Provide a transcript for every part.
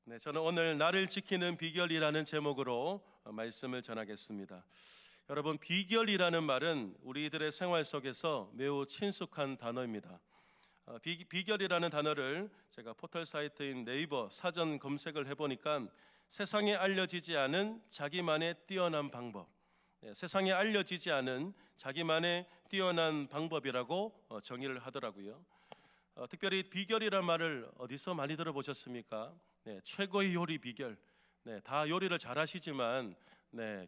네, 저는 오늘 나를 지키는 비결이라는 제목으로 말씀을 전하겠습니다. 여러분, 비결이라는 말은 우리들의 생활 속에서 매우 친숙한 단어입니다. 비결이라는 단어를 제가 포털 사이트인 네이버 사전 검색을 해보니까 세상에 알려지지 않은 자기만의 뛰어난 방법, 세상에 알려지지 않은 자기만의 뛰어난 방법이라고 정의를 하더라고요. 특별히 비결이란 말을 어디서 많이 들어보셨습니까? 네, 최고의 요리 비결. 네, 다 요리를 잘 하시지만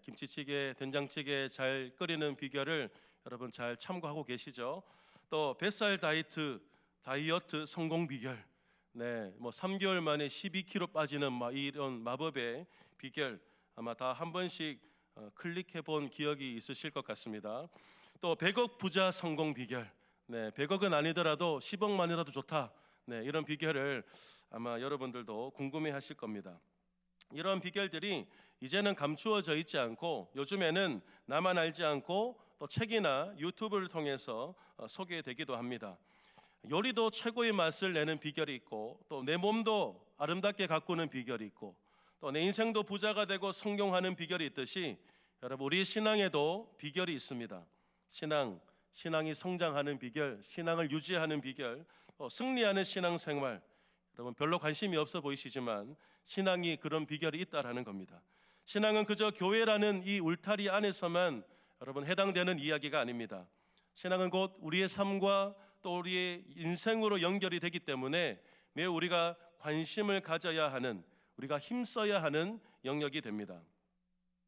김치찌개, 된장찌개 잘 끓이는 비결을 여러분 잘 참고하고 계시죠? 또 뱃살 다이어트 성공 비결. 네, 뭐 3개월 만에 12kg 빠지는 이런 마법의 비결 아마 다 한 번씩 클릭해 본 기억이 있으실 것 같습니다. 또 100억 부자 성공 비결. 네, 100억은 아니더라도 10억만이라도 좋다. 네, 이런 비결을 아마 여러분들도 궁금해하실 겁니다. 이런 비결들이 이제는 감추어져 있지 않고 요즘에는 나만 알지 않고 또 책이나 유튜브를 통해서 소개되기도 합니다. 요리도 최고의 맛을 내는 비결이 있고 또 내 몸도 아름답게 가꾸는 비결이 있고 또 내 인생도 부자가 되고 성공하는 비결이 있듯이 여러분 우리 신앙에도 비결이 있습니다. 신앙이 성장하는 비결, 신앙을 유지하는 비결, 승리하는 신앙생활. 여러분 별로 관심이 없어 보이시지만 신앙이 그런 비결이 있다라는 겁니다. 신앙은 그저 교회라는 이 울타리 안에서만 여러분 해당되는 이야기가 아닙니다. 신앙은 곧 우리의 삶과 또 우리의 인생으로 연결이 되기 때문에 매우 우리가 관심을 가져야 하는, 우리가 힘써야 하는 영역이 됩니다.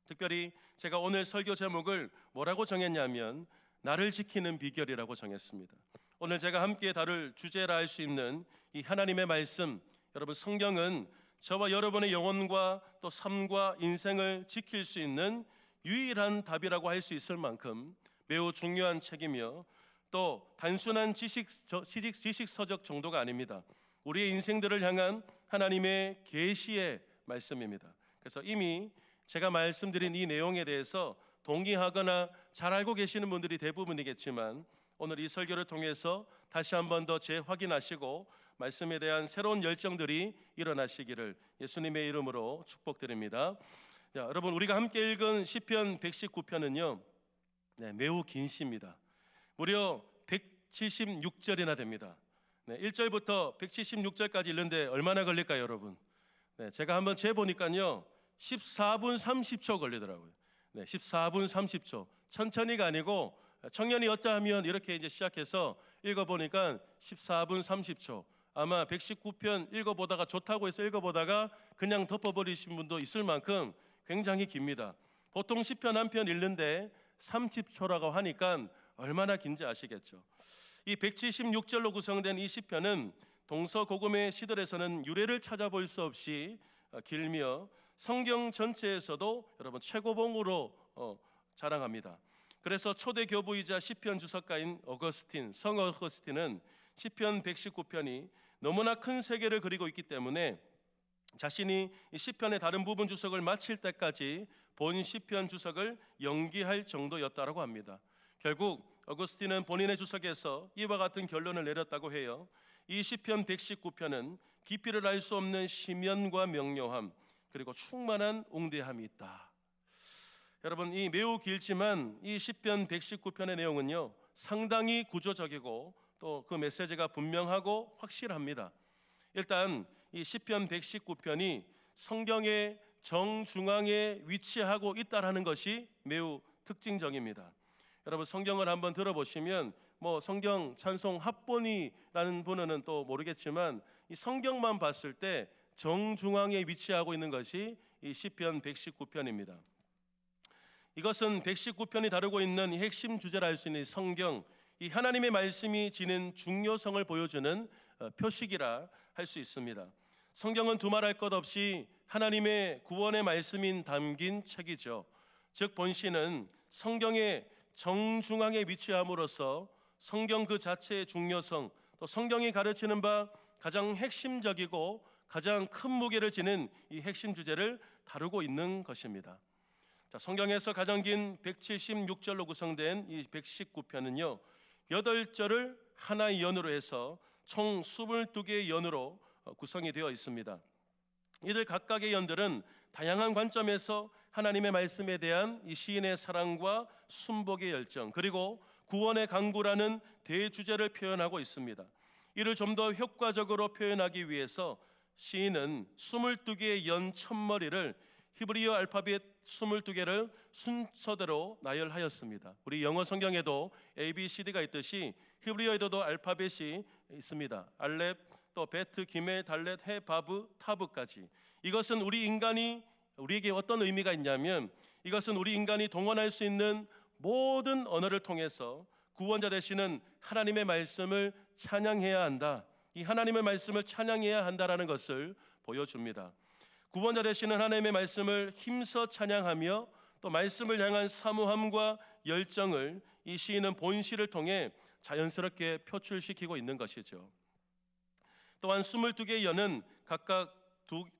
특별히 제가 오늘 설교 제목을 뭐라고 정했냐면 나를 지키는 비결이라고 정했습니다. 오늘 제가 함께 다룰 주제라 할 수 있는 이 하나님의 말씀, 여러분 성경은 저와 여러분의 영혼과 또 삶과 인생을 지킬 수 있는 유일한 답이라고 할 수 있을 만큼 매우 중요한 책이며 또 단순한 지식서적 정도가 아닙니다. 우리의 인생들을 향한 하나님의 계시의 말씀입니다. 그래서 이미 제가 말씀드린 이 내용에 대해서 동의하거나 잘 알고 계시는 분들이 대부분이겠지만 오늘 이 설교를 통해서 다시 한 번 더 재확인하시고 말씀에 대한 새로운 열정들이 일어나시기를 예수님의 이름으로 축복드립니다. 자, 여러분 우리가 함께 읽은 시편 119편은요 매우 긴 시입니다. 무려 176절이나 됩니다. 1절부터 176절까지 읽는데 얼마나 걸릴까요, 여러분? 제가 한번 재보니까요 14분 30초 걸리더라고요. 14분 30초. 천천히가 아니고 청년이 어쩌면 이렇게 이제 시작해서 읽어보니까 14분 30초. 아마 119편 읽어보다가 좋다고 해서 읽어보다가 그냥 덮어버리신 분도 있을 만큼 굉장히 깁니다. 보통 시편 한 편 읽는데 30초라고 하니까 얼마나 긴지 아시겠죠. 이 176절로 구성된 이 시편은 동서고금의 시들에서는 유래를 찾아볼 수 없이 길며 성경 전체에서도 여러분 최고봉으로 자랑합니다. 그래서 초대 교부이자 시편 주석가인 성 어거스틴은 시편 119편이 너무나 큰 세계를 그리고 있기 때문에 자신이 이 시편의 다른 부분 주석을 마칠 때까지 본 시편 주석을 연기할 정도였다고 합니다. 결국 어거스틴은 본인의 주석에서 이와 같은 결론을 내렸다고 해요. 이 시편 119편은 깊이를 알 수 없는 심연과 명료함 그리고 충만한 웅대함이 있다. 여러분 이 매우 길지만 이 시편 119편의 내용은요 상당히 구조적이고 또 그 메시지가 분명하고 확실합니다. 일단 이 시편 119편이 성경의 정중앙에 위치하고 있다라는 것이 매우 특징적입니다. 여러분 성경을 한번 들어보시면 뭐 성경 찬송 합본이라는 분은 또 모르겠지만 이 성경만 봤을 때 정중앙에 위치하고 있는 것이 이 시편 119편입니다. 이것은 119편이 다루고 있는 이 핵심 주제라 할 수 있는 성경, 이 하나님의 말씀이 지닌 중요성을 보여주는 표식이라 할 수 있습니다. 성경은 두말할 것 없이 하나님의 구원의 말씀인 담긴 책이죠. 즉 본시는 성경의 정중앙에 위치함으로써 성경 그 자체의 중요성, 또 성경이 가르치는 바 가장 핵심적이고 가장 큰 무게를 지닌 이 핵심 주제를 다루고 있는 것입니다. 자, 성경에서 가장 긴 176절로 구성된 이 119편은요 8절을 하나의 연으로 해서 총 22개의 연으로 구성이 되어 있습니다. 이들 각각의 연들은 다양한 관점에서 하나님의 말씀에 대한 이 시인의 사랑과 순복의 열정, 그리고 구원의 강구라는 대주제를 표현하고 있습니다. 이를 좀 더 효과적으로 표현하기 위해서 시인은 22개의 연 첫머리를 히브리어 알파벳 22개를 순서대로 나열하였습니다. 우리 영어 성경에도 A, B, C, D가 있듯이 히브리어에도 알파벳이 있습니다. 알렙, 또 베트, 기메, 달렛, 해, 바브, 타브까지. 이것은 우리에게 어떤 의미가 있냐면, 이것은 우리 인간이 동원할 수 있는 모든 언어를 통해서 구원자 되시는 하나님의 말씀을 찬양해야 한다, 이 하나님의 말씀을 찬양해야 한다라는 것을 보여줍니다. 구원자 되시는 하나님의 말씀을 힘써 찬양하며 또 말씀을 향한 사모함과 열정을 이 시인은 본시를 통해 자연스럽게 표출시키고 있는 것이죠. 또한 22개의 연은 각각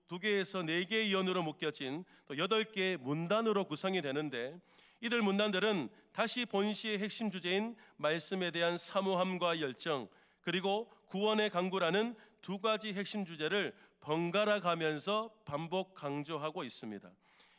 2개에서 4개의 연으로 묶여진 또 8개의 문단으로 구성이 되는데, 이들 문단들은 다시 본시의 핵심 주제인 말씀에 대한 사모함과 열정, 그리고 구원의 강구라는 2가지 핵심 주제를 번갈아 가면서 반복 강조하고 있습니다.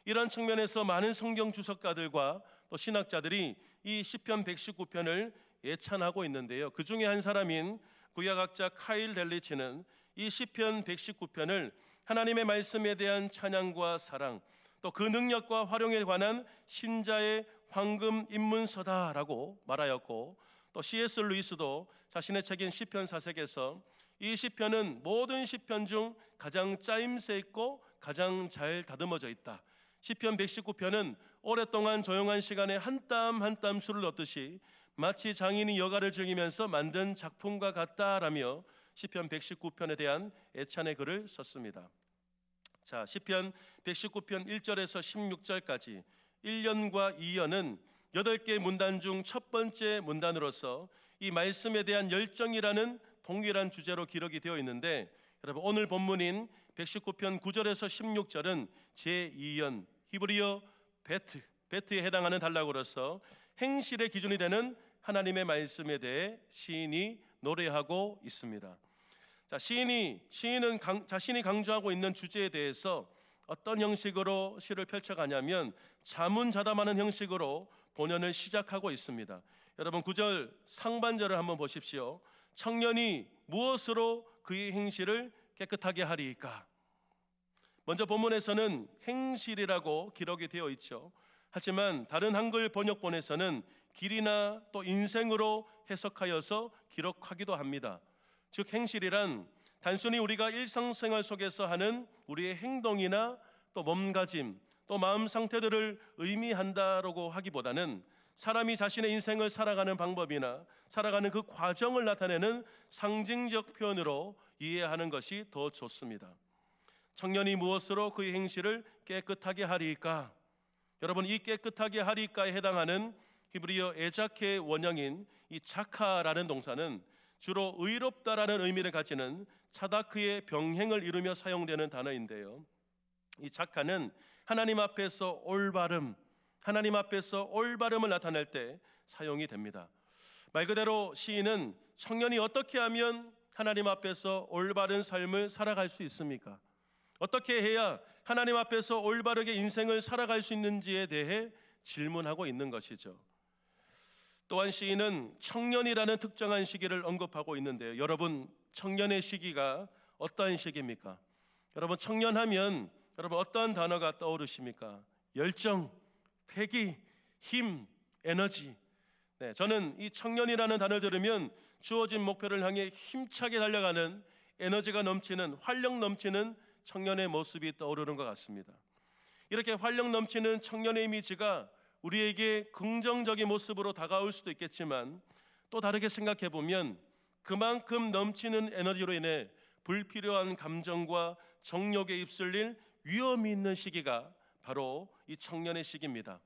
이런 측면에서 많은 성경 주석가들과 또 신학자들이 이 시편 119편을 예찬하고 있는데요. 그 중에 한 사람인 구약학자 카일 델리치는 이 시편 119편을 하나님의 말씀에 대한 찬양과 사랑, 또 그 능력과 활용에 관한 신자의 황금 입문서다라고 말하였고, 또 C.S. 루이스도 자신의 책인 시편 사색에서 이 시편은 모든 시편 중 가장 짜임새 있고 가장 잘 다듬어져 있다. 시편 119편은 오랫동안 조용한 시간에 한 땀 한 땀 술을 넣듯이 마치 장인이 여가를 즐기면서 만든 작품과 같다라며 시편 119편에 대한 애찬의 글을 썼습니다. 자, 시편 119편 1절에서 16절까지 1년과 2년은 8개 문단 중 첫 번째 문단으로서 이 말씀에 대한 열정이라는 동일한 주제로 기록이 되어 있는데, 여러분 오늘 본문인 119편 9절에서 16절은 제2연 히브리어 베트에 해당하는 단락으로서 행실의 기준이 되는 하나님의 말씀에 대해 시인이 노래하고 있습니다. 자, 시인은 자신이 강조하고 있는 주제에 대해서 어떤 형식으로 시를 펼쳐가냐면 자문자담하는 형식으로 본연을 시작하고 있습니다. 여러분 9절 상반절을 한번 보십시오. 청년이 무엇으로 그의 행실을 깨끗하게 하리이까? 먼저 본문에서는 행실이라고 기록이 되어 있죠. 하지만 다른 한글 번역본에서는 길이나 또 인생으로 해석하여서 기록하기도 합니다. 즉 행실이란 단순히 우리가 일상생활 속에서 하는 우리의 행동이나 또 몸가짐, 또 마음 상태들을 의미한다라고 하기보다는 사람이 자신의 인생을 살아가는 방법이나 살아가는 그 과정을 나타내는 상징적 표현으로 이해하는 것이 더 좋습니다. 청년이 무엇으로 그의 행실을 깨끗하게 하리이까? 여러분 이 깨끗하게 하리이까에 해당하는 히브리어 에자케의 원형인 이 자카라는 동사는 주로 의롭다라는 의미를 가지는 차다크의 병행을 이루며 사용되는 단어인데요. 이 자카는 하나님 앞에서 올바름을 나타낼 때 사용이 됩니다. 말 그대로 시인은 청년이 어떻게 하면 하나님 앞에서 올바른 삶을 살아갈 수 있습니까? 어떻게 해야 하나님 앞에서 올바르게 인생을 살아갈 수 있는지에 대해 질문하고 있는 것이죠. 또한 시인은 청년이라는 특정한 시기를 언급하고 있는데요. 여러분 청년의 시기가 어떠한 시기입니까? 여러분 청년하면 여러분 어떠한 단어가 떠오르십니까? 열정, 패기, 힘, 에너지. 네, 저는 이 청년이라는 단어를 들으면 주어진 목표를 향해 힘차게 달려가는 에너지가 넘치는 활력 넘치는 청년의 모습이 떠오르는 것 같습니다. 이렇게 활력 넘치는 청년의 이미지가 우리에게 긍정적인 모습으로 다가올 수도 있겠지만 또 다르게 생각해 보면 그만큼 넘치는 에너지로 인해 불필요한 감정과 정욕에 휩쓸릴 위험이 있는 시기가 바로 이 청년의 시기입니다.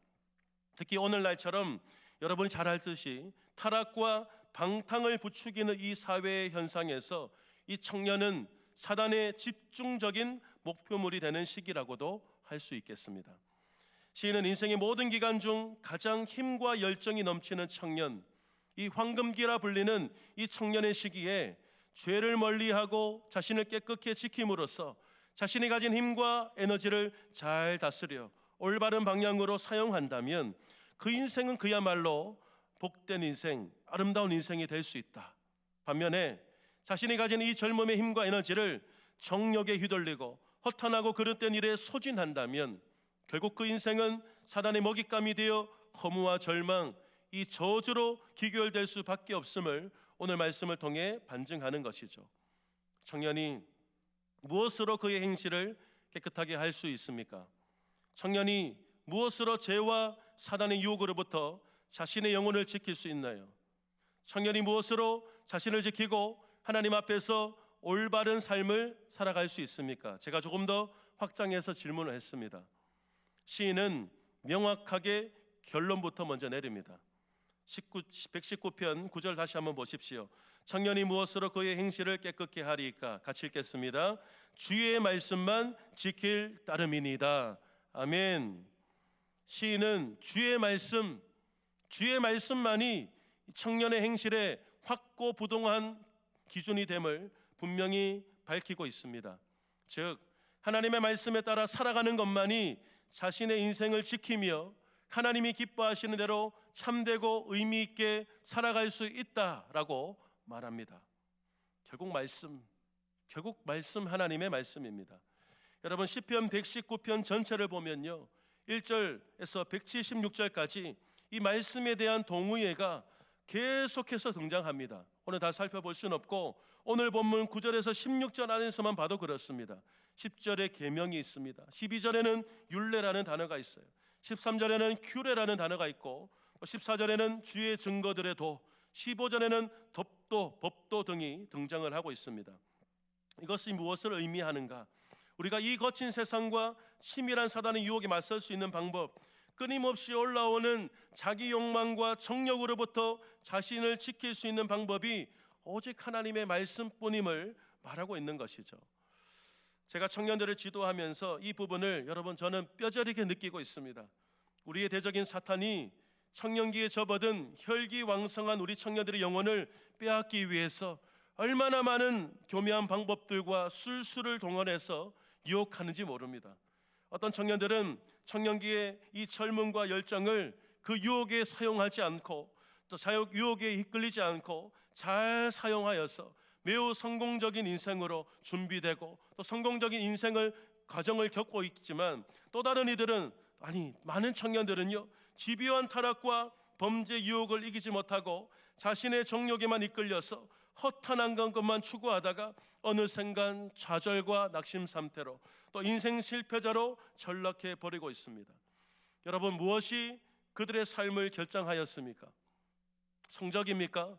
특히 오늘날처럼 여러분이 잘 알듯이 타락과 방탕을 부추기는 이 사회의 현상에서 이 청년은 사단의 집중적인 목표물이 되는 시기라고도 할 수 있겠습니다. 시인은 인생의 모든 기간 중 가장 힘과 열정이 넘치는 청년, 이 황금기라 불리는 이 청년의 시기에 죄를 멀리하고 자신을 깨끗게 지킴으로써 자신이 가진 힘과 에너지를 잘 다스려 올바른 방향으로 사용한다면 그 인생은 그야말로 복된 인생, 아름다운 인생이 될 수 있다. 반면에 자신이 가진 이 젊음의 힘과 에너지를 정욕에 휘둘리고 허탄하고 그릇된 일에 소진한다면 결국 그 인생은 사단의 먹잇감이 되어 허무와 절망, 이 저주로 기결될 수밖에 없음을 오늘 말씀을 통해 반증하는 것이죠. 청년이 무엇으로 그의 행실을 깨끗하게 할 수 있습니까? 청년이 무엇으로 죄와 사단의 유혹으로부터 자신의 영혼을 지킬 수 있나요? 청년이 무엇으로 자신을 지키고 하나님 앞에서 올바른 삶을 살아갈 수 있습니까? 제가 조금 더 확장해서 질문을 했습니다. 시인은 명확하게 결론부터 먼저 내립니다. 119편 9절 다시 한번 보십시오. 청년이 무엇으로 그의 행실을 깨끗게 하리까? 같이 읽겠습니다. 주의 말씀만 지킬 따름이니이다. 아멘. 시인은 주의 말씀만이 청년의 행실에 확고부동한 기준이 됨을 분명히 밝히고 있습니다. 즉 하나님의 말씀에 따라 살아가는 것만이 자신의 인생을 지키며 하나님이 기뻐하시는 대로 참되고 의미 있게 살아갈 수 있다라고 말합니다. 결국 말씀 하나님의 말씀입니다. 여러분 시편 119편 전체를 보면요 1절에서 176절까지 이 말씀에 대한 동의어가 계속해서 등장합니다. 오늘 다 살펴볼 수는 없고 오늘 본문 9절에서 16절 안에서만 봐도 그렇습니다. 10절에 계명이 있습니다. 12절에는 율례라는 단어가 있어요. 13절에는 규례라는 단어가 있고 14절에는 주의 증거들의 도, 15절에는 법도 등이 등장을 하고 있습니다. 이것이 무엇을 의미하는가? 우리가 이 거친 세상과 치밀한 사단의 유혹에 맞설 수 있는 방법, 끊임없이 올라오는 자기 욕망과 정욕으로부터 자신을 지킬 수 있는 방법이 오직 하나님의 말씀뿐임을 말하고 있는 것이죠. 제가 청년들을 지도하면서 이 부분을 여러분 저는 뼈저리게 느끼고 있습니다. 우리의 대적인 사탄이 청년기에 접어든 혈기왕성한 우리 청년들의 영혼을 빼앗기 위해서 얼마나 많은 교묘한 방법들과 술수를 동원해서 유혹하는지 모릅니다. 어떤 청년들은 청년기에 이 젊음과 열정을 그 유혹에 사용하지 않고 또 유혹에 이끌리지 않고 잘 사용하여서 매우 성공적인 인생으로 준비되고 또 성공적인 과정을 겪고 있지만 또 다른 이들은 많은 청년들은요 집요한 타락과 범죄 유혹을 이기지 못하고 자신의 정욕에만 이끌려서 허탄한 것만 추구하다가 어느샌간 좌절과 낙심 상태로 또 인생 실패자로 전락해 버리고 있습니다. 여러분 무엇이 그들의 삶을 결정하였습니까? 성적입니까?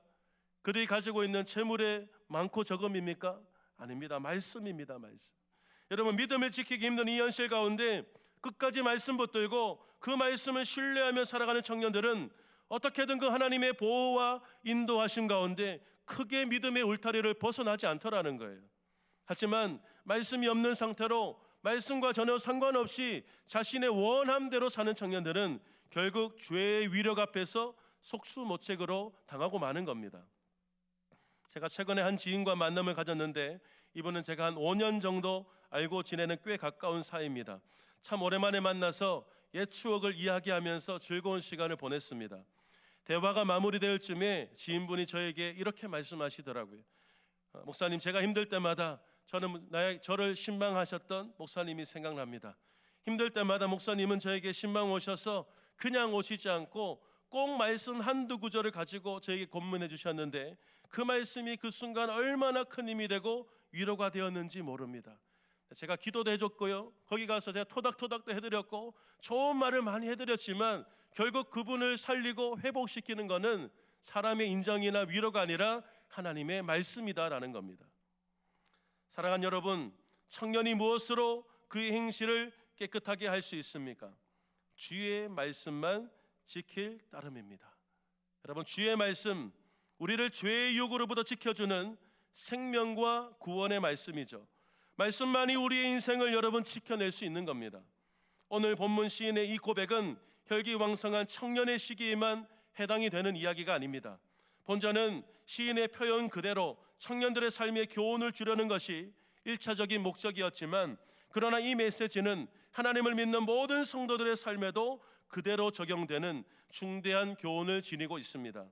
그들이 가지고 있는 재물의 많고 적음입니까? 아닙니다. 말씀입니다. 말씀. 여러분 믿음을 지키기 힘든 이 현실 가운데 끝까지 말씀 붙들고 그 말씀을 신뢰하며 살아가는 청년들은 어떻게든 그 하나님의 보호와 인도하심 가운데 크게 믿음의 울타리를 벗어나지 않더라는 거예요. 하지만 말씀이 없는 상태로 말씀과 전혀 상관없이 자신의 원함대로 사는 청년들은 결국 죄의 위력 앞에서 속수무책으로 당하고 마는 겁니다. 제가 최근에 한 지인과 만남을 가졌는데 이분은 제가 한 5년 정도 알고 지내는 꽤 가까운 사이입니다. 참 오랜만에 만나서 옛 추억을 이야기하면서 즐거운 시간을 보냈습니다. 대화가 마무리될 쯤에 지인분이 저에게 이렇게 말씀하시더라고요. 목사님, 제가 힘들 때마다 저를 신방하셨던 목사님이 생각납니다. 힘들 때마다 목사님은 저에게 신방 오셔서 그냥 오시지 않고 꼭 말씀 한두 구절을 가지고 저에게 권면해 주셨는데 그 말씀이 그 순간 얼마나 큰 힘이 되고 위로가 되었는지 모릅니다. 제가 기도도 해줬고요, 거기 가서 제가 토닥토닥도 해드렸고 좋은 말을 많이 해드렸지만 결국 그분을 살리고 회복시키는 것은 사람의 인정이나 위로가 아니라 하나님의 말씀이다라는 겁니다. 사랑하는 여러분, 청년이 무엇으로 그의 행실을 깨끗하게 할 수 있습니까? 주의 말씀만 지킬 따름입니다. 여러분, 주의 말씀, 우리를 죄의 유혹으로부터 지켜주는 생명과 구원의 말씀이죠. 말씀만이 우리의 인생을 여러분 지켜낼 수 있는 겁니다. 오늘 본문 시인의 이 고백은 혈기왕성한 청년의 시기에만 해당이 되는 이야기가 아닙니다. 본전은 시인의 표현 그대로 청년들의 삶에 교훈을 주려는 것이 1차적인 목적이었지만, 그러나 이 메시지는 하나님을 믿는 모든 성도들의 삶에도 그대로 적용되는 중대한 교훈을 지니고 있습니다.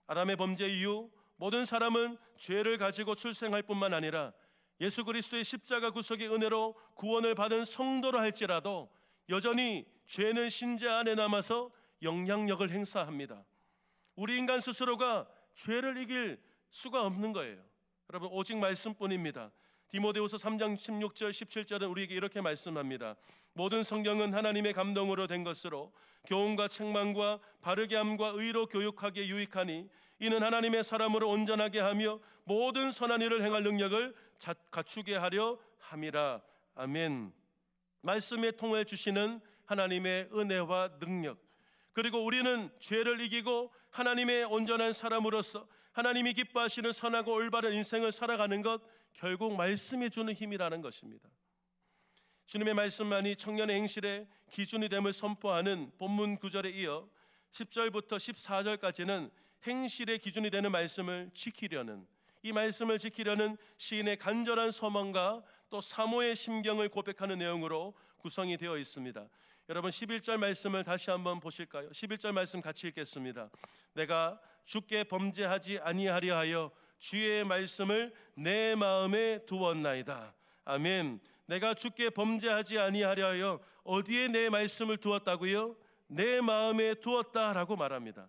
아담의 범죄 이후 모든 사람은 죄를 가지고 출생할 뿐만 아니라 예수 그리스도의 십자가 구속의 은혜로 구원을 받은 성도로 할지라도 여전히 죄는 신체 안에 남아서 영향력을 행사합니다. 우리 인간 스스로가 죄를 이길 수가 없는 거예요. 여러분, 오직 말씀뿐입니다. 디모데후서 3장 16절 17절은 우리에게 이렇게 말씀합니다. 모든 성경은 하나님의 감동으로 된 것으로 교훈과 책망과 바르게 함과 의로 교육하기에 유익하니 이는 하나님의 사람으로 온전하게 하며 모든 선한 일을 행할 능력을 갖추게 하려 함이라. 아멘. 말씀에 통해 주시는 하나님의 은혜와 능력, 그리고 우리는 죄를 이기고 하나님의 온전한 사람으로서 하나님이 기뻐하시는 선하고 올바른 인생을 살아가는 것, 결국 말씀이 주는 힘이라는 것입니다. 주님의 말씀만이 청년의 행실의 기준이 됨을 선포하는 본문 9절에 이어 10절부터 14절까지는 행실의 기준이 되는 말씀을 지키려는, 이 말씀을 지키려는 시인의 간절한 소망과 또 사모의 심경을 고백하는 내용으로 구성이 되어 있습니다. 여러분, 11절 말씀을 다시 한번 보실까요? 11절 말씀 같이 읽겠습니다. 내가 주께 범죄하지 아니하려 하여 주의 말씀을 내 마음에 두었나이다. 아멘. 내가 주께 범죄하지 아니하려 하여 어디에 내 말씀을 두었다고요? 내 마음에 두었다라고 말합니다.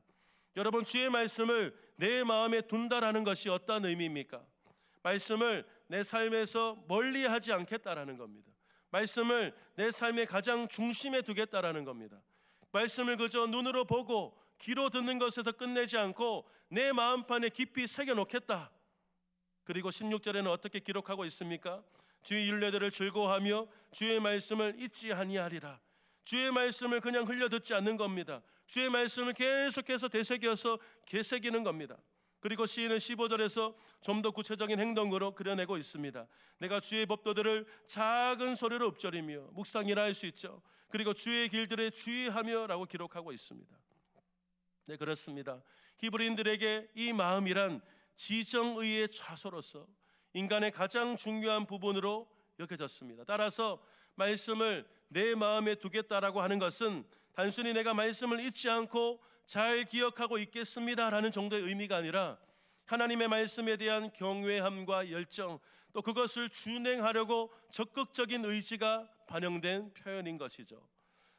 여러분, 주의 말씀을 내 마음에 둔다라는 것이 어떤 의미입니까? 말씀을 내 삶에서 멀리하지 않겠다라는 겁니다. 말씀을 내 삶의 가장 중심에 두겠다라는 겁니다. 말씀을 그저 눈으로 보고 귀로 듣는 것에서 끝내지 않고 내 마음판에 깊이 새겨놓겠다. 그리고 16절에는 어떻게 기록하고 있습니까? 주의 율례들을 즐거워하며 주의 말씀을 잊지 아니하리라. 주의 말씀을 그냥 흘려 듣지 않는 겁니다. 주의 말씀을 계속해서 되새겨서 되새기는 겁니다. 그리고 시인은 15절에서 좀 더 구체적인 행동으로 그려내고 있습니다. 내가 주의 법도들을 작은 소리로 읊조리며 묵상이라 할 수 있죠. 그리고 주의 길들에 주의하며 라고 기록하고 있습니다. 네, 그렇습니다. 히브리인들에게 이 마음이란 지정의의 좌소로서 인간의 가장 중요한 부분으로 여겨졌습니다. 따라서 말씀을 내 마음에 두겠다라고 하는 것은 단순히 내가 말씀을 잊지 않고 잘 기억하고 있겠습니다라는 정도의 의미가 아니라 하나님의 말씀에 대한 경외함과 열정, 또 그것을 준행하려고 적극적인 의지가 반영된 표현인 것이죠.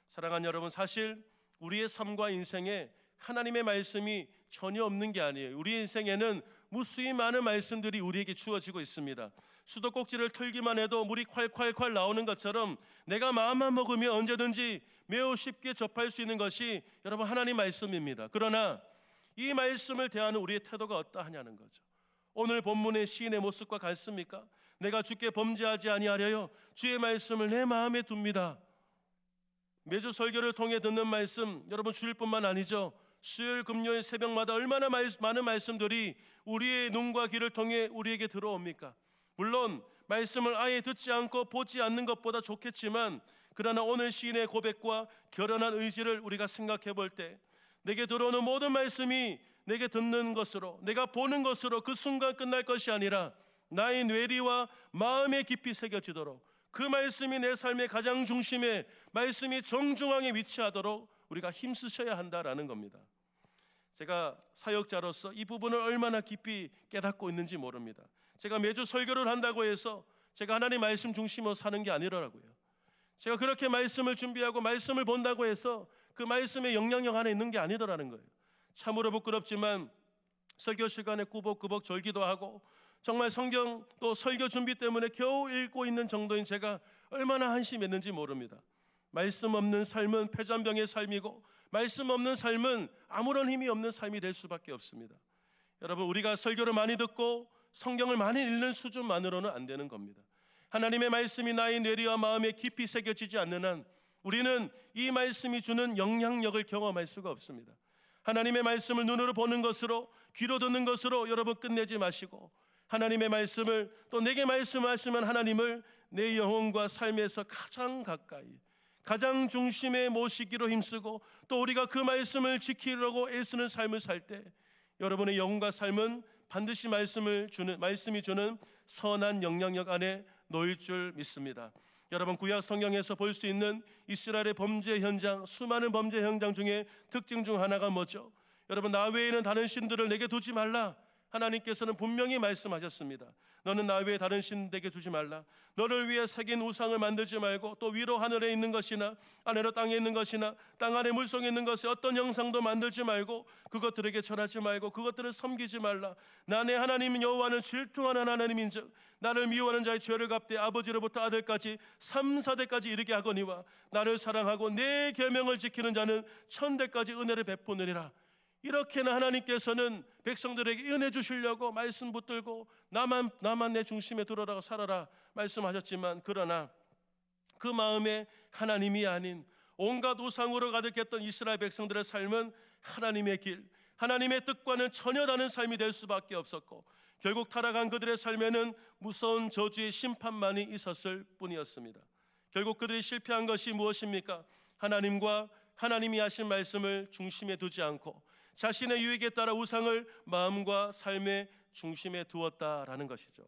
사랑하는 여러분, 사실 우리의 삶과 인생에 하나님의 말씀이 전혀 없는 게 아니에요. 우리 인생에는 무수히 많은 말씀들이 우리에게 주어지고 있습니다. 수도꼭지를 틀기만 해도 물이 콸콸콸 나오는 것처럼 내가 마음만 먹으면 언제든지 매우 쉽게 접할 수 있는 것이 여러분 하나님 말씀입니다. 그러나 이 말씀을 대하는 우리의 태도가 어떠하냐는 거죠. 오늘 본문의 시인의 모습과 같습니까? 내가 주께 범죄하지 아니하려요 주의 말씀을 내 마음에 둡니다. 매주 설교를 통해 듣는 말씀, 여러분 주일뿐만 아니죠. 수요일 금요일 새벽마다 얼마나 많은 말씀들이 우리의 눈과 귀를 통해 우리에게 들어옵니까? 물론 말씀을 아예 듣지 않고 보지 않는 것보다 좋겠지만, 그러나 오늘 시인의 고백과 결연한 의지를 우리가 생각해 볼 때 내게 들어오는 모든 말씀이 내게 듣는 것으로, 내가 보는 것으로 그 순간 끝날 것이 아니라 나의 뇌리와 마음에 깊이 새겨지도록, 그 말씀이 내 삶의 가장 중심에, 말씀이 정중앙에 위치하도록 우리가 힘쓰셔야 한다라는 겁니다. 제가 사역자로서 이 부분을 얼마나 깊이 깨닫고 있는지 모릅니다. 제가 매주 설교를 한다고 해서 제가 하나님 말씀 중심으로 사는 게 아니더라고요. 제가 그렇게 말씀을 준비하고 말씀을 본다고 해서 그 말씀의 영향력 안에 있는 게 아니더라는 거예요. 참으로 부끄럽지만 설교 시간에 꾸벅꾸벅 절기도 하고 정말 성경 또 설교 준비 때문에 겨우 읽고 있는 정도인 제가 얼마나 한심했는지 모릅니다. 말씀 없는 삶은 폐잔병의 삶이고, 말씀 없는 삶은 아무런 힘이 없는 삶이 될 수밖에 없습니다. 여러분, 우리가 설교를 많이 듣고 성경을 많이 읽는 수준만으로는 안 되는 겁니다. 하나님의 말씀이 나의 뇌리와 마음에 깊이 새겨지지 않는 한 우리는 이 말씀이 주는 영향력을 경험할 수가 없습니다. 하나님의 말씀을 눈으로 보는 것으로, 귀로 듣는 것으로 여러분 끝내지 마시고, 하나님의 말씀을, 또 내게 말씀하시면 하나님을 내 영혼과 삶에서 가장 가까이, 가장 중심에 모시기로 힘쓰고, 또 우리가 그 말씀을 지키려고 애쓰는 삶을 살 때 여러분의 영혼과 삶은 반드시 말씀이 주는 선한 영향력 안에 놓일 줄 믿습니다. 여러분, 구약 성경에서 볼 수 있는 이스라엘의 범죄 현장, 수많은 범죄 현장 중에 특징 중 하나가 뭐죠? 여러분, 나 외에는 다른 신들을 내게 두지 말라. 하나님께서는 분명히 말씀하셨습니다. 너는 나 외에 다른 신 내게 두지 말라. 너를 위해 새긴 우상을 만들지 말고, 또 위로 하늘에 있는 것이나 아래로 땅에 있는 것이나 땅 아래 물속에 있는 것의 어떤 형상도 만들지 말고 그것들에게 절하지 말고 그것들을 섬기지 말라. 나 내 하나님 여호와는 질투하는 하나님인즉 나를 미워하는 자의 죄를 갚되 아버지로부터 아들까지 3, 4대까지 이르게 하거니와 나를 사랑하고 내 계명을 지키는 자는 1000대까지 은혜를 베푸느니라. 이렇게나 하나님께서는 백성들에게 은혜 주시려고 말씀 붙들고 나만 내 중심에 들어라고 살아라 말씀하셨지만, 그러나 그 마음에 하나님이 아닌 온갖 우상으로 가득했던 이스라엘 백성들의 삶은 하나님의 길, 하나님의 뜻과는 전혀 다른 삶이 될 수밖에 없었고, 결국 타락한 그들의 삶에는 무서운 저주의 심판만이 있었을 뿐이었습니다. 결국 그들이 실패한 것이 무엇입니까? 하나님과 하나님이 하신 말씀을 중심에 두지 않고 자신의 유익에 따라 우상을 마음과 삶의 중심에 두었다라는 것이죠.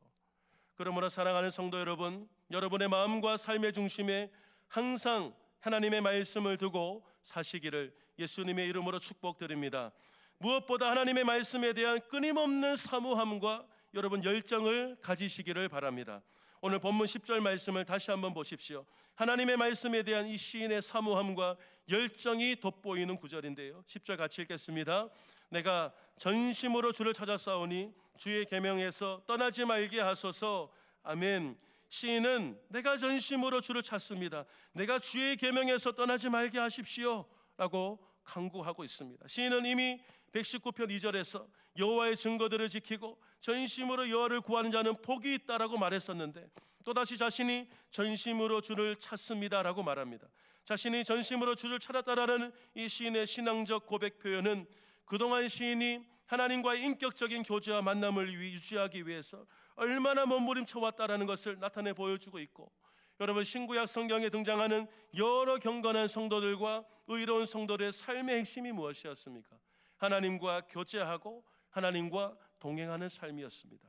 그러므로 사랑하는 성도 여러분, 여러분의 마음과 삶의 중심에 항상 하나님의 말씀을 두고 사시기를 예수님의 이름으로 축복드립니다. 무엇보다 하나님의 말씀에 대한 끊임없는 사모함과 여러분 열정을 가지시기를 바랍니다. 오늘 본문 10절 말씀을 다시 한번 보십시오. 하나님의 말씀에 대한 이 시인의 사모함과 열정이 돋보이는 구절인데요, 10절 같이 읽겠습니다. 내가 전심으로 주를 찾았사오니 주의 계명에서 떠나지 말게 하소서. 아멘. 시인은 내가 전심으로 주를 찾습니다, 내가 주의 계명에서 떠나지 말게 하십시오 라고 간구하고 있습니다. 시인은 이미 119편 2절에서 여호와의 증거들을 지키고 전심으로 여호와를 구하는 자는 복이 있다라고 말했었는데, 또다시 자신이 전심으로 주를 찾습니다라고 말합니다. 자신이 전심으로 주를 찾았다라는 이 시인의 신앙적 고백 표현은 그동안 시인이 하나님과의 인격적인 교제와 만남을 유지하기 위해서 얼마나 몸부림쳐 왔다라는 것을 나타내 보여주고 있고, 여러분, 신구약 성경에 등장하는 여러 경건한 성도들과 의로운 성도들의 삶의 핵심이 무엇이었습니까? 하나님과 교제하고 하나님과 동행하는 삶이었습니다.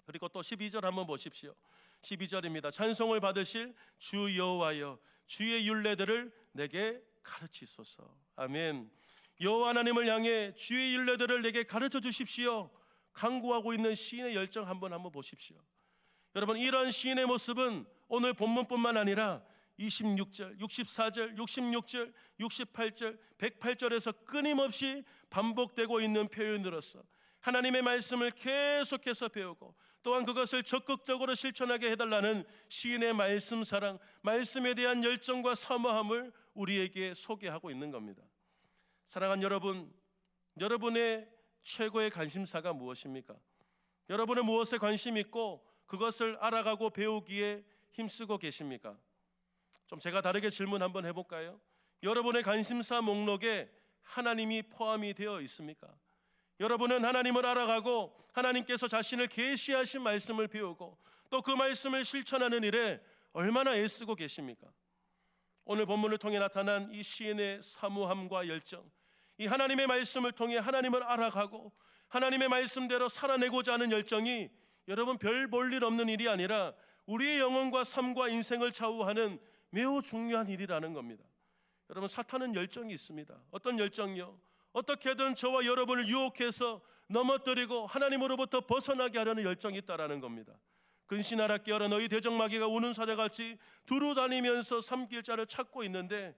그리고 또 12절 한번 보십시오. 12절입니다. 찬송을 받으실 주 여호와여 주의 율례들을 내게 가르치소서. 아멘. 여호와 하나님을 향해 주의 율례들을 내게 가르쳐 주십시오 간구하고 있는 시인의 열정 한번 보십시오. 여러분, 이런 시인의 모습은 오늘 본문뿐만 아니라 26절, 64절, 66절, 68절, 108절에서 끊임없이 반복되고 있는 표현으로서 하나님의 말씀을 계속해서 배우고 또한 그것을 적극적으로 실천하게 해달라는 시인의 말씀 사랑, 말씀에 대한 열정과 사모함을 우리에게 소개하고 있는 겁니다. 사랑하는 여러분, 여러분의 최고의 관심사가 무엇입니까? 여러분은 무엇에 관심 있고 그것을 알아가고 배우기에 힘쓰고 계십니까? 좀 제가 다르게 질문 한번 해볼까요? 여러분의 관심사 목록에 하나님이 포함이 되어 있습니까? 여러분은 하나님을 알아가고 하나님께서 자신을 계시하신 말씀을 배우고 또 그 말씀을 실천하는 일에 얼마나 애쓰고 계십니까? 오늘 본문을 통해 나타난 이 시인의 사모함과 열정, 이 하나님의 말씀을 통해 하나님을 알아가고 하나님의 말씀대로 살아내고자 하는 열정이 여러분 별 볼 일 없는 일이 아니라 우리의 영혼과 삶과 인생을 좌우하는 매우 중요한 일이라는 겁니다. 여러분, 사탄은 열정이 있습니다. 어떤 열정이요? 어떻게든 저와 여러분을 유혹해서 넘어뜨리고 하나님으로부터 벗어나게 하려는 열정이 있다라는 겁니다. 근신하라 깨어라 너희 대적마귀가 우는 사자같이 두루 다니면서 삼킬 자를 찾고 있는데,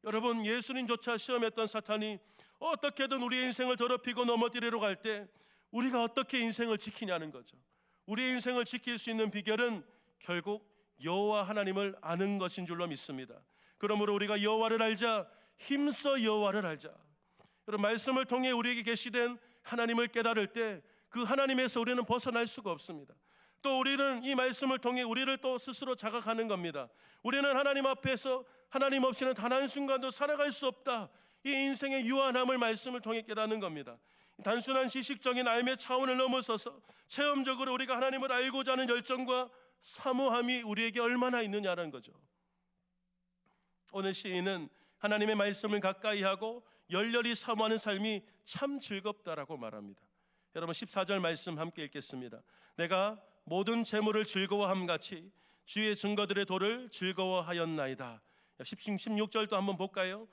여러분, 예수님조차 시험했던 사탄이 어떻게든 우리의 인생을 더럽히고 넘어뜨리러 갈 때 우리가 어떻게 인생을 지키냐는 거죠. 우리의 인생을 지킬 수 있는 비결은 결국 여호와 하나님을 아는 것인 줄로 믿습니다. 그러므로 우리가 여호와를 알자, 힘써 여호와를 알자. 여러분, 말씀을 통해 우리에게 계시된 하나님을 깨달을 때 그 하나님에서 우리는 벗어날 수가 없습니다. 또 우리는 이 말씀을 통해 우리를 또 스스로 자각하는 겁니다. 우리는 하나님 앞에서 하나님 없이는 단 한순간도 살아갈 수 없다. 이 인생의 유한함을 말씀을 통해 깨닫는 겁니다. 단순한 지식적인 삶의 차원을 넘어서서 체험적으로 우리가 하나님을 알고자 하는 열정과 사모함이 우리에게 얼마나 있느냐는 거죠. 오늘 시인은 하나님의 말씀을 가까이 하고 열렬히 사모하는 삶이 참 즐겁다라고 말합니다. 여러분, 14절 말씀 함께 읽겠습니다. 내가 모든 재물을 즐거워함 같이 주의 증거들의 도를 즐거워하였나이다. 16절도 한번 볼까요?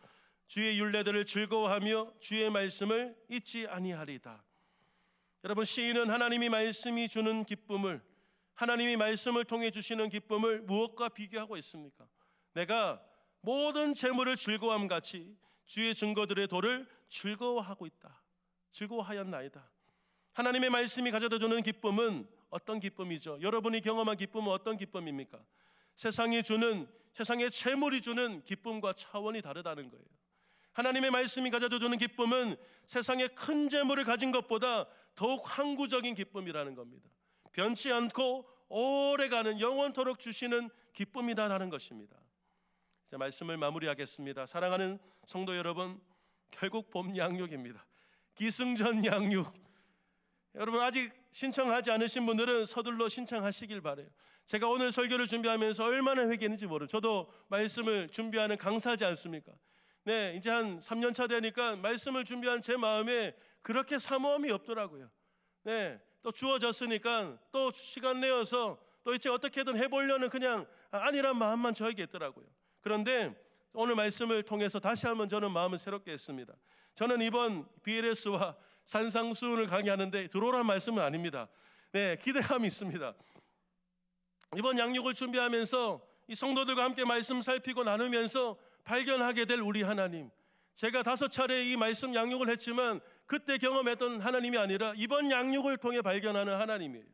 주의 율례들을 즐거워하며 주의 말씀을 잊지 아니하리다. 여러분, 시인은 하나님이 말씀이 주는 기쁨을, 하나님이 말씀을 통해 주시는 기쁨을 무엇과 비교하고 있습니까? 내가 모든 재물을 즐거워함 같이 주의 증거들의 도를 즐거워하고 있다. 즐거워하였나이다. 하나님의 말씀이 가져다 주는 기쁨은 어떤 기쁨이죠? 여러분이 경험한 기쁨은 어떤 기쁨입니까? 세상의 재물이 주는 기쁨과 차원이 다르다는 거예요. 하나님의 말씀이 가져다 주는 기쁨은 세상의 큰 재물을 가진 것보다 더욱 항구적인 기쁨이라는 겁니다. 변치 않고 오래가는 영원토록 주시는 기쁨이다라는 것입니다. 이제 말씀을 마무리하겠습니다. 사랑하는 성도 여러분, 결국 봄 양육입니다. 기승전 양육. 여러분, 아직 신청하지 않으신 분들은 서둘러 신청하시길 바라요. 제가 오늘 설교를 준비하면서 얼마나 회개했는지 모르요. 저도 말씀을 준비하는 강사지 않습니까? 네, 이제 한 3년 차 되니까 말씀을 준비한 제 마음에 그렇게 사모함이 없더라고요. 네, 또 주어졌으니까 또 시간 내어서 또 이제 어떻게든 해보려는 그냥 아니란 마음만 저에게 있더라고요. 그런데 오늘 말씀을 통해서 다시 한번 저는 마음을 새롭게 했습니다. 저는 이번 BLS와 산상수훈을 강의하는데 들어오란 말씀은 아닙니다. 네, 기대감이 있습니다. 이번 양육을 준비하면서 이 성도들과 함께 말씀 살피고 나누면서 발견하게 될 우리 하나님, 제가 5차례 이 말씀 양육을 했지만 그때 경험했던 하나님이 아니라 이번 양육을 통해 발견하는 하나님이에요.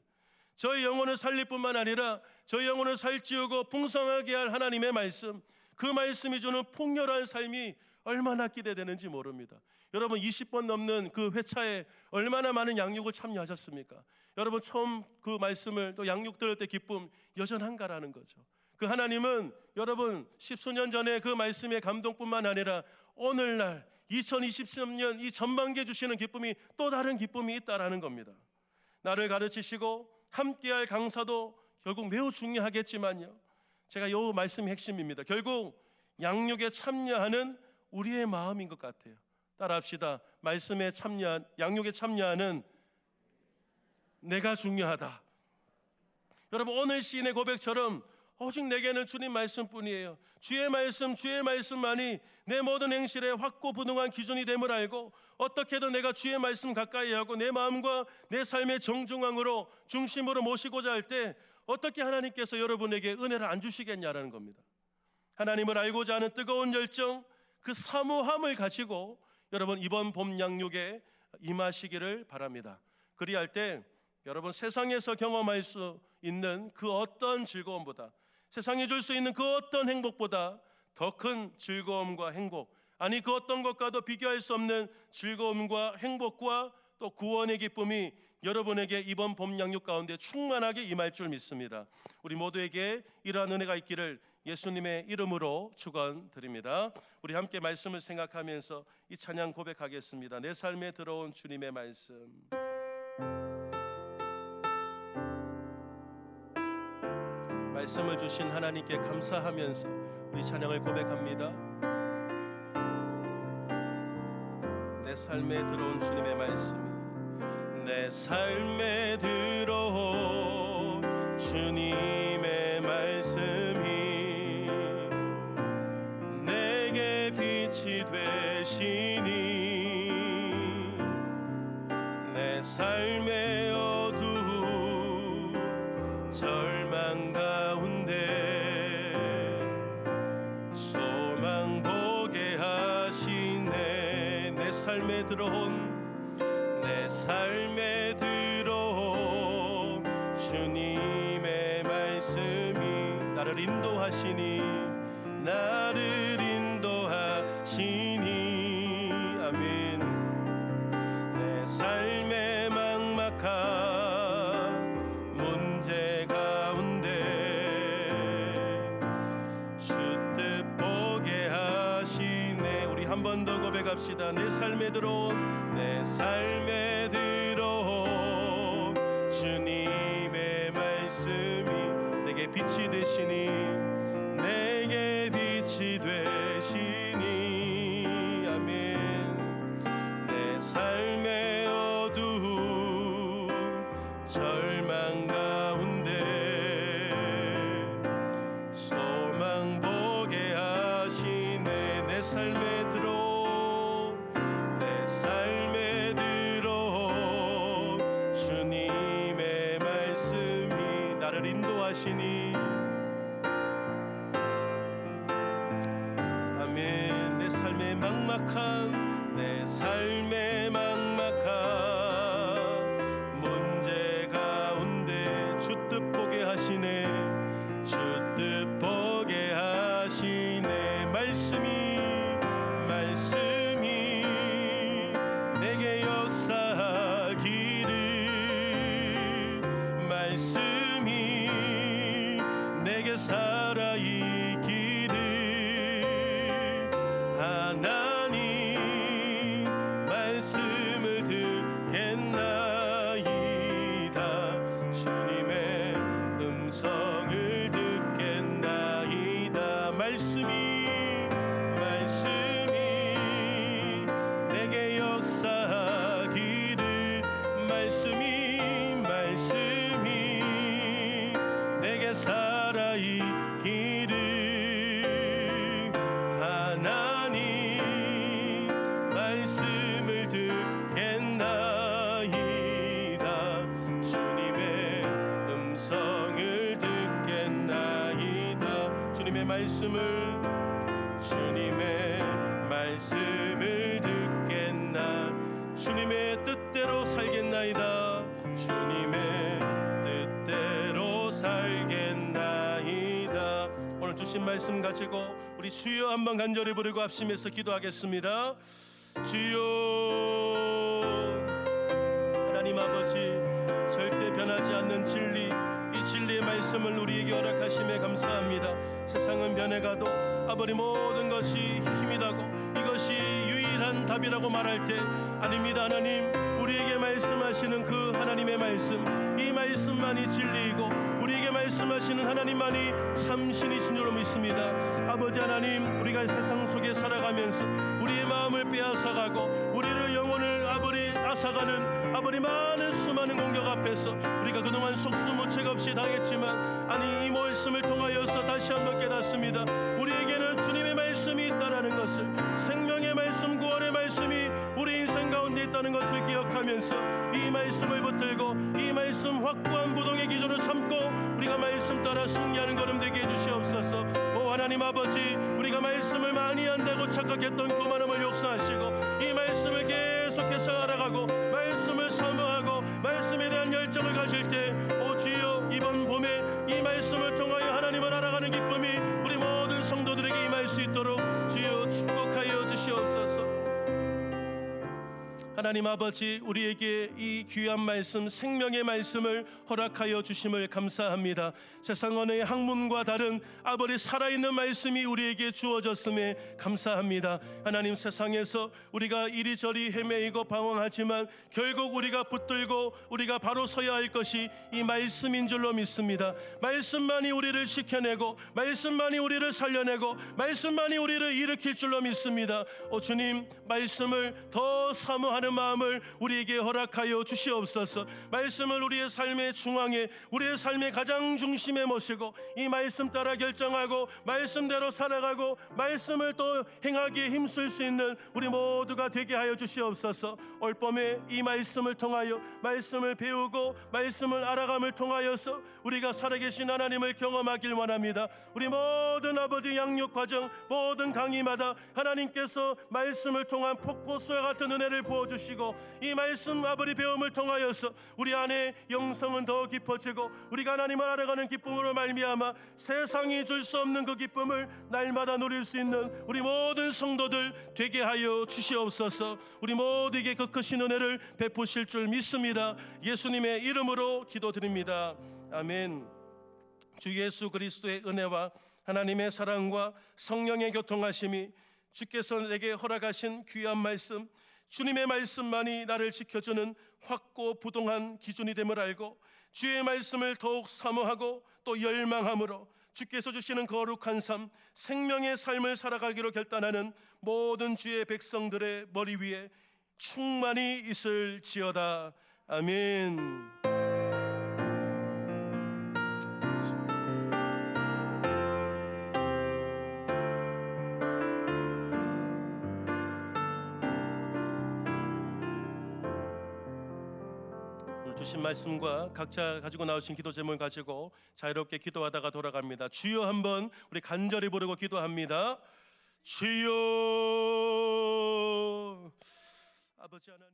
저희 영혼을 살릴 뿐만 아니라 저희 영혼을 살찌우고 풍성하게 할 하나님의 말씀, 그 말씀이 주는 풍요로운 삶이 얼마나 기대되는지 모릅니다. 여러분, 20번 넘는 그 회차에 얼마나 많은 양육을 참여하셨습니까? 여러분, 처음 그 말씀을 또 양육 들을 때 기쁨 여전한가라는 거죠. 그 하나님은 여러분 10수년 전에 그 말씀의 감동뿐만 아니라 오늘날 2023년 이 전반기에 주시는 기쁨이 또 다른 기쁨이 있다라는 겁니다. 나를 가르치시고 함께할 강사도 결국 매우 중요하겠지만요, 제가 이 말씀이 핵심입니다. 결국 양육에 참여하는 우리의 마음인 것 같아요. 따라합시다. 말씀에 참여한, 양육에 참여하는 내가 중요하다. 여러분, 오늘 시인의 고백처럼 오직 내게는 주님 말씀뿐이에요. 주의 말씀만이 내 모든 행실의 확고부동한 기준이 됨을 알고 어떻게든 내가 주의 말씀 가까이 하고 내 마음과 내 삶의 정중앙으로 중심으로 모시고자 할 때 어떻게 하나님께서 여러분에게 은혜를 안 주시겠냐라는 겁니다. 하나님을 알고자 하는 뜨거운 열정, 그 사모함을 가지고 여러분 이번 봄 양육에 임하시기를 바랍니다. 그리할 때 여러분 세상에서 경험할 수 있는 그 어떤 즐거움보다, 세상이 줄 수 있는 그 어떤 행복보다 더 큰 즐거움과 행복, 아니 그 어떤 것과도 비교할 수 없는 즐거움과 행복과 또 구원의 기쁨이 여러분에게 이번 봄 양육 가운데 충만하게 임할 줄 믿습니다. 우리 모두에게 이러한 은혜가 있기를 예수님의 이름으로 축원드립니다. 우리 함께 말씀을 생각하면서 이 찬양 고백하겠습니다. 내 삶에 들어온 주님의 말씀. 말씀을 주신 하나님께 감사하면서 우리 찬양을 고백합니다. 내 삶에 들어온 주님의 말씀이, 내 삶에 들어온 주님의 말씀이 내게 빛이 되시니 내 삶의 어두운 절망 가운데 소망 보게 하시네. 내 삶에 들어온, 내 삶에 들어온 주님의 말씀이 나를 인도하시니, 나를 인도하시니. 아멘. 내 삶의 막막한 문제 가운데 주 뜻 보게 하시네. 우리 한 번 더 고백합시다. 내 삶에 들어온, 내 삶에 들어온 주님의 말씀이 내게 빛이 되시니, 내게 빛이 되시니. 아멘. 내 삶의 어두운 절망 가운데 나를 인도하시니. 아멘. 내 삶의 막막한 문제 가운데 주 뜻 보게 하시네. 주 뜻 보게 하시네. 말씀이 내게 역사하기를, 말씀이 내게 살아있기를. 하나님 말씀을 듣겠나이다. 주님의 음성을 듣겠나이다. 말씀이 내게 역사하기를, 말씀이 내게 살아있기를. 하나님 말씀을 듣겠나이다. 주님의 음성을 듣겠나이다. 주님의 말씀을 듣겠나. 주님의 뜻대로 살겠나이다. 주님의 뜻대로 살겠나이다. 오늘 주신 말씀 가지고 우리 주여 한번 간절히 부르고 합심해서 기도하겠습니다. 주여, 하나님 아버지, 절대 변하지 않는 진리, 이 진리의 말씀을 우리에게 허락하심에 감사합니다. 세상은 변해가도 아버지 모든 것이 힘이라고, 이것이 유일한 답이라고 말할 때 아닙니다. 하나님, 우리에게 말씀하시는 그 하나님의 말씀, 이 말씀만이 진리이고 우리에게 말씀하시는 하나님만이 참신이신 줄로 믿습니다. 아버지 하나님, 우리가 세상 속에 살아가면서 우리의 마음을 빼앗아가고 우리를 영혼을 아버지 앗아가는 아버지 많은 수많은 공격 앞에서 우리가 그동안 속수무책 없이 당했지만, 아니 이 말씀을 통하여서 다시 한번 깨닫습니다. 우리에게는 주님의 말씀이 있다라는 것을, 생명의 말씀, 구원의 말씀이 우리 인생 가운데 있다는 것을 기억하면서 이 말씀을 붙들고 이 말씀 확고한 부동의 기준을 삼고 우리가 말씀 따라 승리하는 걸음 되게 해주시옵소서. 오 하나님 아버지, 우리가 말씀을 많이 한다고 착각했던 그 많음을 용서하시고 이 말씀을 계속해서 알아가고 말씀을 사모하고 말씀에 대한 열정을 가질 때, 오 주여, 이번 봄에 이 말씀을 통하여 하나님을 알아가는 기쁨이 우리 모든 성도들에게 임할 수 있도록 주여 축복하여 주시옵소서. 하나님 아버지, 우리에게 이 귀한 말씀, 생명의 말씀을 허락하여 주심을 감사합니다. 세상 어느 학문과 다른 아버지 살아있는 말씀이 우리에게 주어졌음에 감사합니다. 하나님, 세상에서 우리가 이리저리 헤매이고 방황하지만 결국 우리가 붙들고 우리가 바로 서야 할 것이 이 말씀인 줄로 믿습니다. 말씀만이 우리를 지켜내고 말씀만이 우리를 살려내고 말씀만이 우리를 일으킬 줄로 믿습니다. 오 주님, 말씀을 더 사모하는 마음을 우리에게 허락하여 주시옵소서. 말씀을 우리의 삶의 중앙에, 우리의 삶의 가장 중심에 모시고 이 말씀 따라 결정하고 말씀대로 살아가고 말씀을 또 행하기에 힘쓸 수 있는 우리 모두가 되게 하여 주시옵소서. 올 봄에 이 말씀을 통하여 말씀을 배우고 말씀을 알아감을 통하여서 우리가 살아계신 하나님을 경험하길 원합니다. 우리 모든 아버지 양육 과정, 모든 강의마다 하나님께서 말씀을 통한 폭포수와 같은 은혜를 부어주시고 이 말씀 아버지 배움을 통하여서 우리 안에 영성은 더 깊어지고 우리가 하나님을 알아가는 기쁨으로 말미암아 세상이 줄 수 없는 그 기쁨을 날마다 누릴 수 있는 우리 모든 성도들 되게 하여 주시옵소서. 우리 모두에게 그 크신 은혜를 베푸실 줄 믿습니다. 예수님의 이름으로 기도드립니다. 아멘. 주 예수 그리스도의 은혜와 하나님의 사랑과 성령의 교통하심이, 주께서 내게 허락하신 귀한 말씀, 주님의 말씀만이 나를 지켜주는 확고부동한 기준이 됨을 알고 주의 말씀을 더욱 사모하고 또 열망함으로 주께서 주시는 거룩한 삶, 생명의 삶을 살아가기로 결단하는 모든 주의 백성들의 머리 위에 충만히 있을지어다. 아멘. 주신 말씀과 각자 가지고 나오신 기도 제목을 가지고 자유롭게 기도하다가 돌아갑니다. 주여 한번 우리 간절히 부르고 기도합니다. 주여. 아버지 하나님.